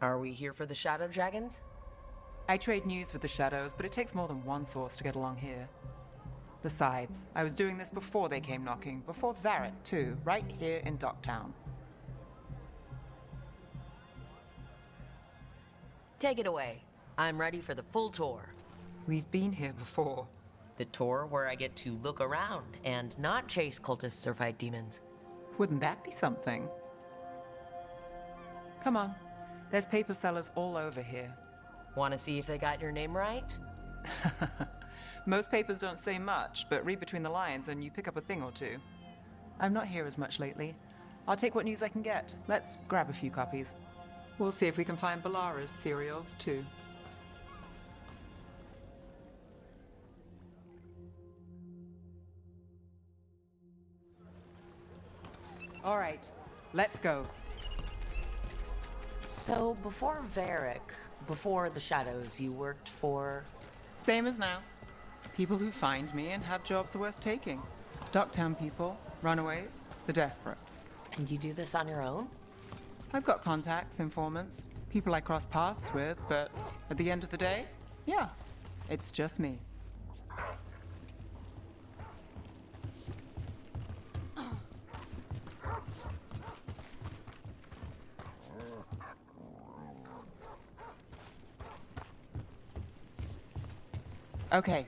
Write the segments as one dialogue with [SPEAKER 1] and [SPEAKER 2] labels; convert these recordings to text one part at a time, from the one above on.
[SPEAKER 1] Are we here for the Shadow Dragons?
[SPEAKER 2] I trade news with the Shadows, but it takes more than one source to get along here. Besides, I was doing this before they came knocking, before Varret too, right here in Docktown.
[SPEAKER 1] Take it away. I'm ready for the full tour.
[SPEAKER 2] We've been here before.
[SPEAKER 1] The tour where I get to look around and not chase cultists or fight demons.
[SPEAKER 2] Wouldn't that be something? Come on. There's paper sellers all over here.
[SPEAKER 1] Want to see if they got your name right?
[SPEAKER 2] Most papers don't say much, but read between the lines and you pick up a thing or two. I'm not here as much lately. I'll take what news I can get. Let's grab a few copies. We'll see if we can find Balara's cereals, too. All right, let's go.
[SPEAKER 1] So, before Varric, before the Shadows, you worked for...
[SPEAKER 2] Same as now. People who find me and have jobs worth taking. Docktown people, runaways, the desperate.
[SPEAKER 1] And you do this on your own?
[SPEAKER 2] I've got contacts, informants, people I cross paths with, but at the end of the day, yeah, it's just me. Okay,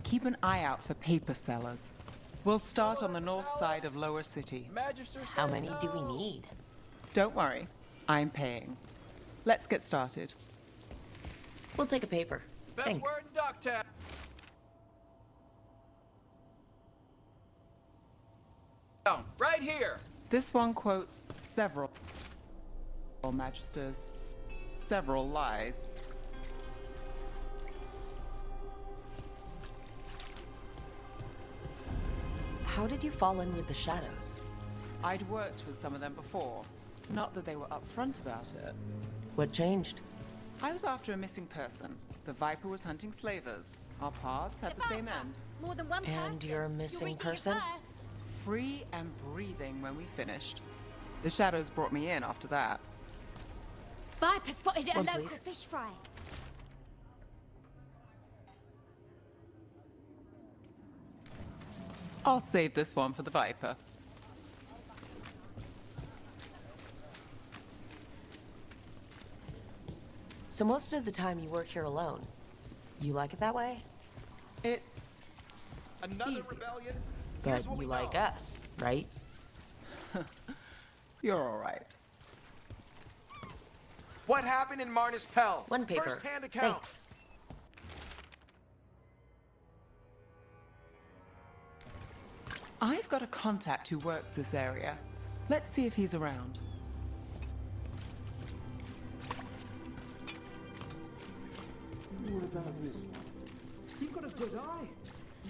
[SPEAKER 2] keep an eye out for paper sellers. We'll start on the north side of Lower City.
[SPEAKER 1] How many do we need?
[SPEAKER 2] Don't worry, I'm paying. Let's get started.
[SPEAKER 1] We'll take a paper.
[SPEAKER 3] Best
[SPEAKER 1] Thanks.
[SPEAKER 3] word in Ducktown. Right here.
[SPEAKER 2] This one quotes several magisters, several lies.
[SPEAKER 1] How did you fall in with the Shadows?
[SPEAKER 2] I'd worked with some of them before. Not that they were upfront about it.
[SPEAKER 1] What changed?
[SPEAKER 2] I was after a missing person. The Viper was hunting slavers. Our paths had the same end.
[SPEAKER 4] More than one
[SPEAKER 1] And
[SPEAKER 4] person.
[SPEAKER 1] you're a missing person?
[SPEAKER 4] First.
[SPEAKER 2] Free and breathing when we finished. The Shadows brought me in after that.
[SPEAKER 4] Viper spotted at a
[SPEAKER 1] One,
[SPEAKER 4] local
[SPEAKER 1] please.
[SPEAKER 4] fish fry.
[SPEAKER 2] I'll save this one for the Viper.
[SPEAKER 1] So most of the time you work here alone. You like it that way?
[SPEAKER 2] It's
[SPEAKER 3] Another
[SPEAKER 2] easy.
[SPEAKER 3] rebellion.
[SPEAKER 1] But
[SPEAKER 3] Here's what
[SPEAKER 1] you
[SPEAKER 3] we
[SPEAKER 1] like
[SPEAKER 3] know.
[SPEAKER 1] us, right?
[SPEAKER 2] You're all right.
[SPEAKER 3] What happened in Marnus Pell?
[SPEAKER 1] One paper.
[SPEAKER 3] First-hand account.
[SPEAKER 1] Thanks.
[SPEAKER 2] I've got a contact who works this area. Let's see if he's around.
[SPEAKER 5] What about this one? You've got a good eye.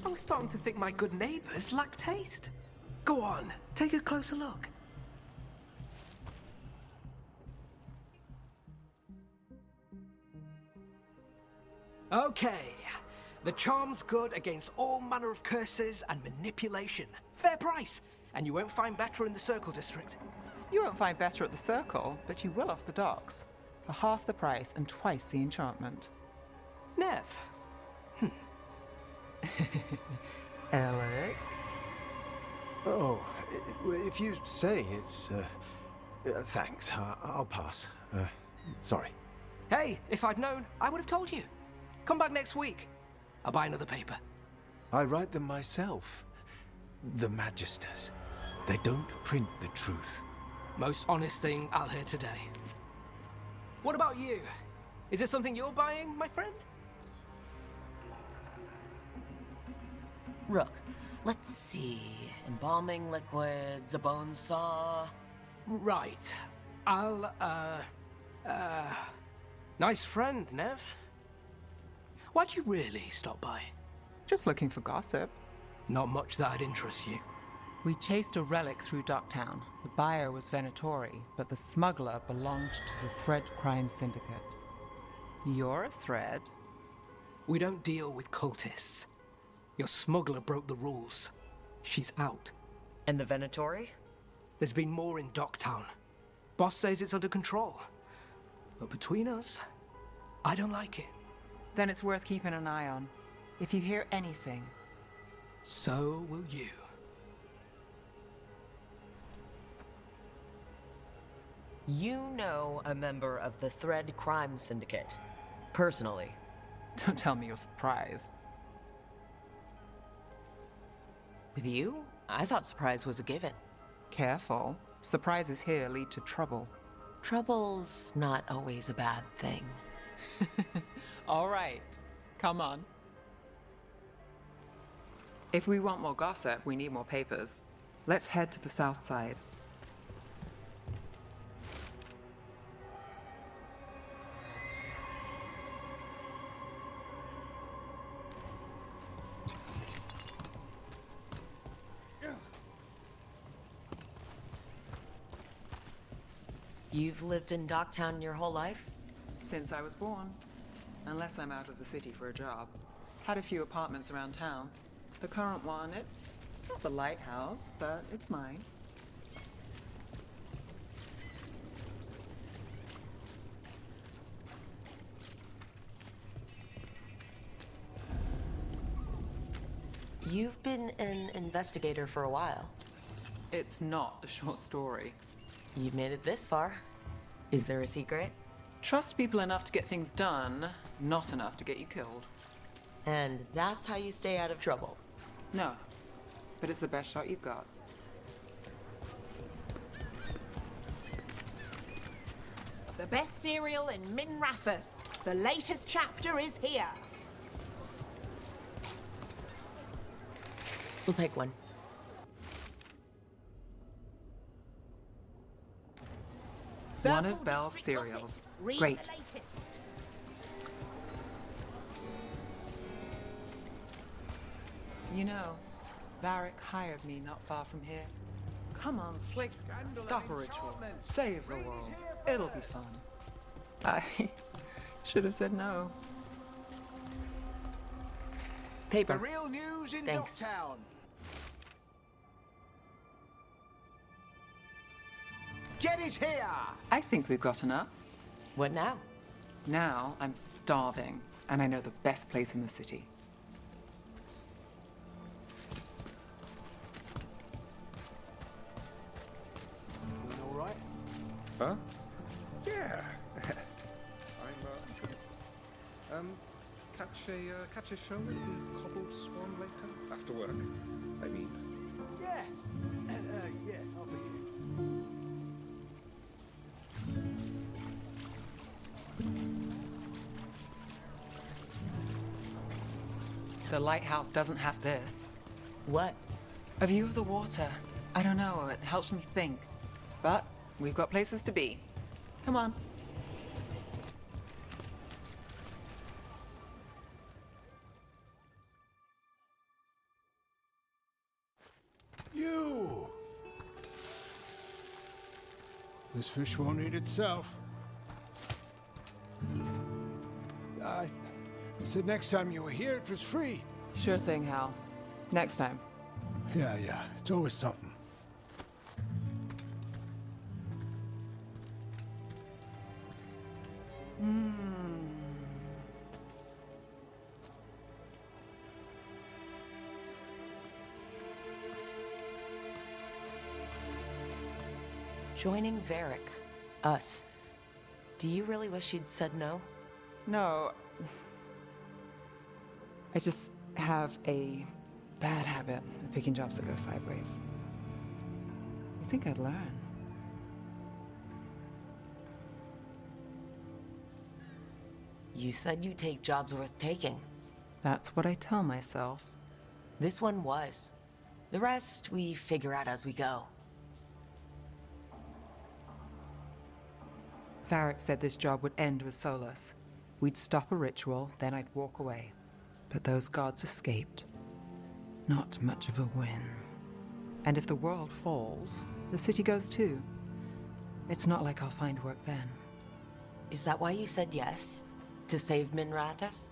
[SPEAKER 5] I was starting to think my good neighbors lack taste. Go on, take a closer look. Okay. The charm's good against all manner of curses and manipulation. Fair price. And you won't find better in the Circle District.
[SPEAKER 2] You won't find better at the Circle, but you will off the docks. For half the price and twice the enchantment.
[SPEAKER 5] Neve.
[SPEAKER 2] Alec?
[SPEAKER 6] Oh, if you say it's, thanks. I'll pass. Sorry.
[SPEAKER 5] Hey, if I'd known, I would have told you. Come back next week. I'll buy another paper.
[SPEAKER 6] I write them myself. The Magisters. They don't print the truth.
[SPEAKER 5] Most honest thing I'll hear today. What about you? Is it something you're buying, my friend?
[SPEAKER 1] Rook, let's see. Embalming liquids, a bone saw.
[SPEAKER 5] Right. I'll, nice friend, Neve. Why'd you really stop by?
[SPEAKER 2] Just looking for gossip.
[SPEAKER 5] Not much that'd interest you.
[SPEAKER 2] We chased a relic through Docktown. The buyer was Venatori, but the smuggler belonged to the Thread Crime Syndicate. You're a thread?
[SPEAKER 5] We don't deal with cultists. Your smuggler broke the rules. She's out.
[SPEAKER 1] And the Venatori?
[SPEAKER 5] There's been more in Docktown. Boss says it's under control. But between us, I don't like it.
[SPEAKER 2] Then it's worth keeping an eye on. If you hear anything,
[SPEAKER 5] So will you.
[SPEAKER 1] You know a member of the Thread Crime Syndicate. Personally.
[SPEAKER 2] don't tell me you're surprised.
[SPEAKER 1] With you? I thought surprise was a given.
[SPEAKER 2] Careful. Surprises here lead to trouble.
[SPEAKER 1] Trouble's not always a bad thing.
[SPEAKER 2] All right. Come on. If we want more gossip, we need more papers. Let's head to the south side.
[SPEAKER 1] You've lived in Docktown your whole life?
[SPEAKER 2] Since I was born. Unless I'm out of the city for a job. Had a few apartments around town. The current one, it's not the lighthouse, but it's mine.
[SPEAKER 1] You've been an investigator for a while.
[SPEAKER 2] It's not a short story.
[SPEAKER 1] You've made it this far. Is there a secret?
[SPEAKER 2] Trust people enough to get things done, not enough to get you killed.
[SPEAKER 1] And that's how you stay out of trouble.
[SPEAKER 2] No, but it's the best shot you've got.
[SPEAKER 7] The best serial in Minrathous. The latest chapter is here.
[SPEAKER 1] We'll take one.
[SPEAKER 2] One of
[SPEAKER 7] Circle
[SPEAKER 2] Belle's
[SPEAKER 7] District
[SPEAKER 2] cereals.
[SPEAKER 7] Gossip. Read
[SPEAKER 2] Great.
[SPEAKER 7] the latest.
[SPEAKER 2] You know, Varric hired me not far from here. Come on, Slick. Stop a ritual. Save the world. It'll be fun. I should have said no.
[SPEAKER 1] Paper.
[SPEAKER 3] The real news in
[SPEAKER 1] Thanks.
[SPEAKER 3] Docktown. Get it here!
[SPEAKER 2] I think we've got enough.
[SPEAKER 1] What now?
[SPEAKER 2] Now I'm starving, and I know the best place in the city.
[SPEAKER 3] Doing all right?
[SPEAKER 8] Huh? Yeah. I'm catch a show at the Cobbled Swan later after work. I mean,
[SPEAKER 3] Yeah. Yeah, I'll be here.
[SPEAKER 2] The lighthouse doesn't have this.
[SPEAKER 1] What?
[SPEAKER 2] A view of the water. I don't know, it helps me think. But we've got places to be. Come on.
[SPEAKER 6] You! This fish won't eat itself. I said next time you were here it was free.
[SPEAKER 2] Sure thing, Hal. Next time.
[SPEAKER 6] Yeah, it's always something.
[SPEAKER 1] Joining Varric. Us. Do you really wish you'd said no?
[SPEAKER 2] No. I just have a bad habit of picking jobs that go sideways. You think I'd learn?
[SPEAKER 1] You said you'd take jobs worth taking.
[SPEAKER 2] That's what I tell myself.
[SPEAKER 1] This one was. The rest we figure out as we go.
[SPEAKER 2] Varric said this job would end with Solus. We'd stop a ritual, then I'd walk away. But those gods escaped. Not much of a win. And if the world falls, the city goes too. It's not like I'll find work then.
[SPEAKER 1] Is that why you said yes? To save Minrathous?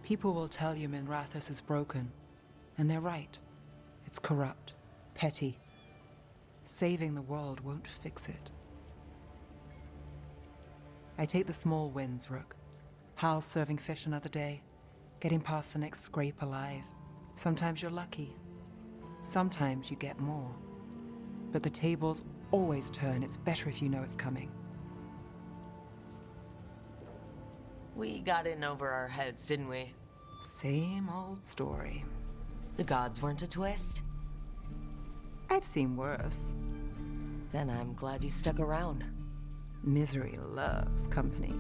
[SPEAKER 2] People will tell you Minrathous is broken. And they're right. It's corrupt, petty. Saving the world won't fix it. I take the small wins, Rook. Hal serving fish another day, getting past the next scrape alive. Sometimes you're lucky. Sometimes you get more. But the tables always turn. It's better if you know it's coming.
[SPEAKER 1] We got in over our heads, didn't we?
[SPEAKER 2] Same old story.
[SPEAKER 1] The gods weren't a twist?
[SPEAKER 2] I've seen worse.
[SPEAKER 1] Then I'm glad you stuck around.
[SPEAKER 2] Misery loves company.